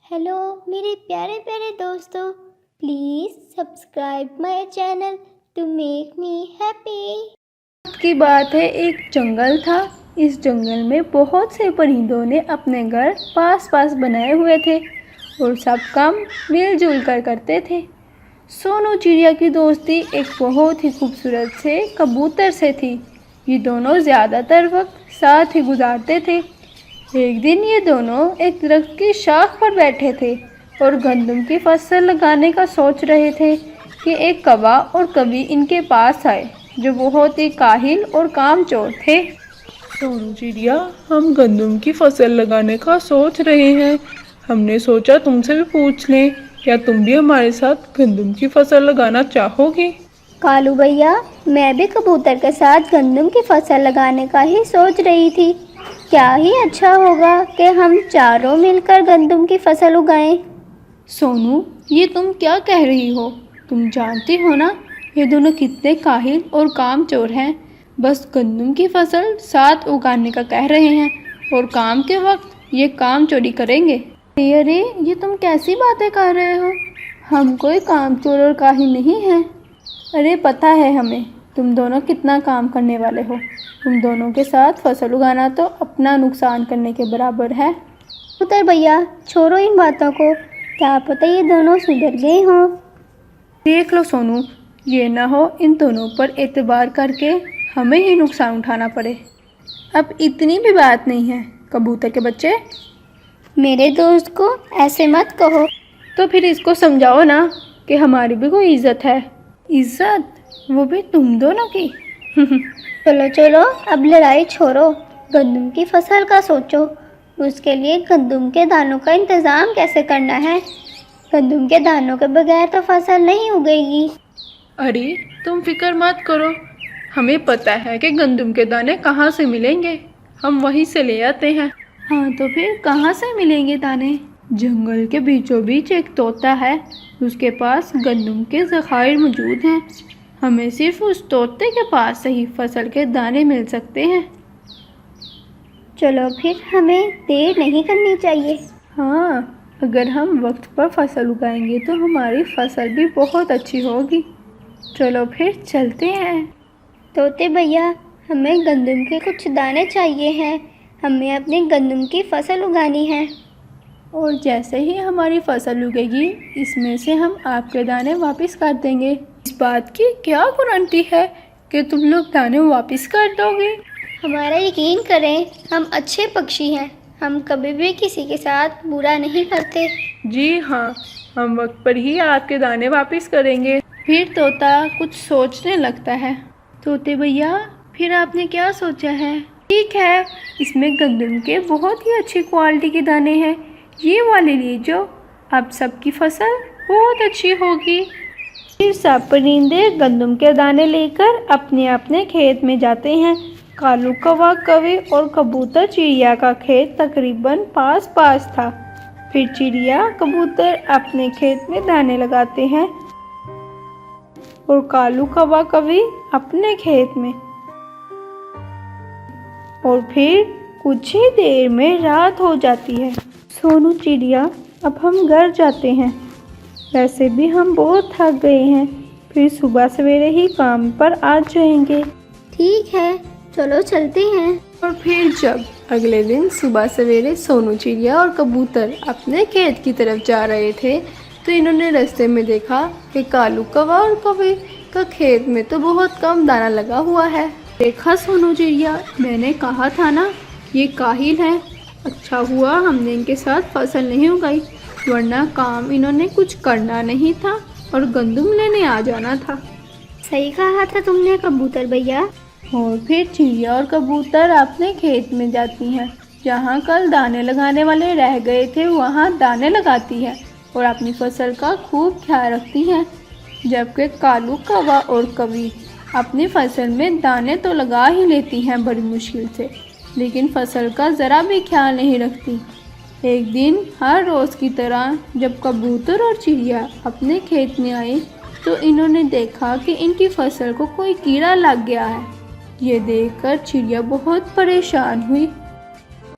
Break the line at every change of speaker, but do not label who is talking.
Hello मेरे प्यारे प्यारे दोस्तों, please subscribe my channel to make me happy.
की बात है, एक जंगल था। इस जंगल में बहुत से परिंदों ने अपने घर पास पास बनाए हुए थे और सब काम मिलजुल कर करते थे। सोनू चिड़िया की दोस्ती एक बहुत ही खूबसूरत से कबूतर से थी। ये दोनों ज़्यादातर वक्त साथ ही गुजारते थे। एक दिन ये दोनों एक दरख्त की शाख पर बैठे थे और गंदम की फसल लगाने का सोच रहे थे कि एक कौवा और कवि इनके पास आए, जो बहुत ही काहिल और कामचोर थे।
सोनू चिड़िया, हम गंदम की फसल लगाने का सोच रहे हैं। हमने सोचा तुमसे भी पूछ लें, क्या तुम भी हमारे साथ गंदम की फसल लगाना चाहोगी?
कालू भैया, मैं भी कबूतर के साथ गंदम की फसल लगाने का ही सोच रही थी। क्या ही अच्छा होगा कि हम चारों मिलकर गंदम की फसल उगाएं।
सोनू, ये तुम क्या कह रही हो? तुम जानती हो ना, ये दोनों कितने काहिल और कामचोर हैं। बस गंदम की फसल साथ उगाने का कह रहे हैं और काम के वक्त ये काम चोरी करेंगे। अरे ये तुम कैसी बातें कर रहे हो? हम कोई कामचोर और काहिल नहीं हैं। अरे पता है हमें तुम दोनों कितना काम करने वाले हो। तुम दोनों के साथ फसल उगाना तो अपना नुकसान करने के बराबर है।
कबूतर भैया, छोड़ो इन बातों को। क्या पता ये दोनों सुधर गए हों।
देख लो सोनू, ये ना हो इन दोनों पर एतबार करके हमें ही नुकसान उठाना पड़े। अब इतनी भी बात नहीं है कबूतर के बच्चे।
मेरे दोस्त को ऐसे मत कहो।
तो फिर इसको समझाओ ना कि हमारी भी कोई इज्जत है। इज्जत, वो भी तुम दोनों की।
चलो चलो, अब लड़ाई छोड़ो। गंदम की फसल का सोचो। उसके लिए गंदम के दानों का इंतज़ाम कैसे करना है। गंदम के दानों के बगैर तो फसल नहीं उगेगी।
अरे तुम फिक्र मत करो, हमें पता है कि गंदम के दाने कहाँ से मिलेंगे। हम वहीं से ले आते हैं।
हाँ तो फिर कहाँ से मिलेंगे दाने? जंगल के बीचों बीच एक तोता है, उसके पास गंदम के ज़खायर मौजूद हैं। हमें सिर्फ उस तोते के पास से ही फसल के दाने मिल सकते हैं।
चलो फिर हमें देर नहीं करनी चाहिए।
हाँ, अगर हम वक्त पर फसल उगाएंगे तो हमारी फसल भी बहुत अच्छी होगी। चलो फिर चलते हैं।
तोते भैया, हमें गंदम के कुछ दाने चाहिए हैं। हमें अपनी गंदम की फसल उगानी है।
और जैसे ही हमारी फसल उगेगी, इसमें से हम आपके दाने वापस कर देंगे। इस बात की क्या गारंटी है कि तुम लोग दाने वापस कर दोगे?
हमारा यकीन करें, हम अच्छे पक्षी हैं। हम कभी भी किसी के साथ बुरा नहीं करते।
जी हाँ, हम वक्त पर ही आपके दाने वापस करेंगे।
फिर तोता कुछ सोचने लगता है। तोते भैया, फिर आपने क्या सोचा है? ठीक है, इसमें गंदम के बहुत ही अच्छी क्वालिटी के दाने हैं, ये वाले लीजिए। अब सबकी फसल बहुत अच्छी होगी। फिर सब परिंदे गंदम के दाने लेकर अपने अपने खेत में जाते हैं। कालू कौवा, कवि और कबूतर चिड़िया का खेत तकरीबन पास पास था। फिर चिड़िया कबूतर अपने खेत में दाने लगाते हैं और कालू कौवा कवि अपने खेत में। और फिर कुछ ही देर में रात हो जाती है। सोनू चिड़िया, अब हम घर जाते हैं। वैसे भी हम बहुत थक गए हैं, फिर सुबह सवेरे ही काम पर आ जाएंगे।
ठीक है, चलो चलते हैं।
और फिर जब अगले दिन सुबह सवेरे सोनू चिड़िया और कबूतर अपने खेत की तरफ जा रहे थे, तो इन्होंने रास्ते में देखा कि कालू कौवा और कवि का खेत में तो बहुत कम दाना लगा हुआ है। देखा सोनू चिड़िया, मैंने कहा था ना, ये काहिल है। अच्छा हुआ हमने इनके साथ फसल नहीं उगाई, वरना काम इन्होंने कुछ करना नहीं था और गंदम लेने आ जाना था।
सही कहा था तुमने कबूतर भैया।
और फिर चिड़िया और कबूतर अपने खेत में जाती हैं। जहाँ कल दाने लगाने वाले रह गए थे, वहाँ दाने लगाती है और अपनी फसल का खूब ख्याल रखती हैं। जबकि कालू कौवा और कवि अपनी फसल में दाने तो लगा ही लेती हैं बड़ी मुश्किल से, लेकिन फसल का ज़रा भी ख्याल नहीं रखती। एक दिन हर रोज़ की तरह जब कबूतर और चिड़िया अपने खेत में आए, तो इन्होंने देखा कि इनकी फसल को कोई कीड़ा लग गया है। ये देखकर चिड़िया बहुत परेशान हुई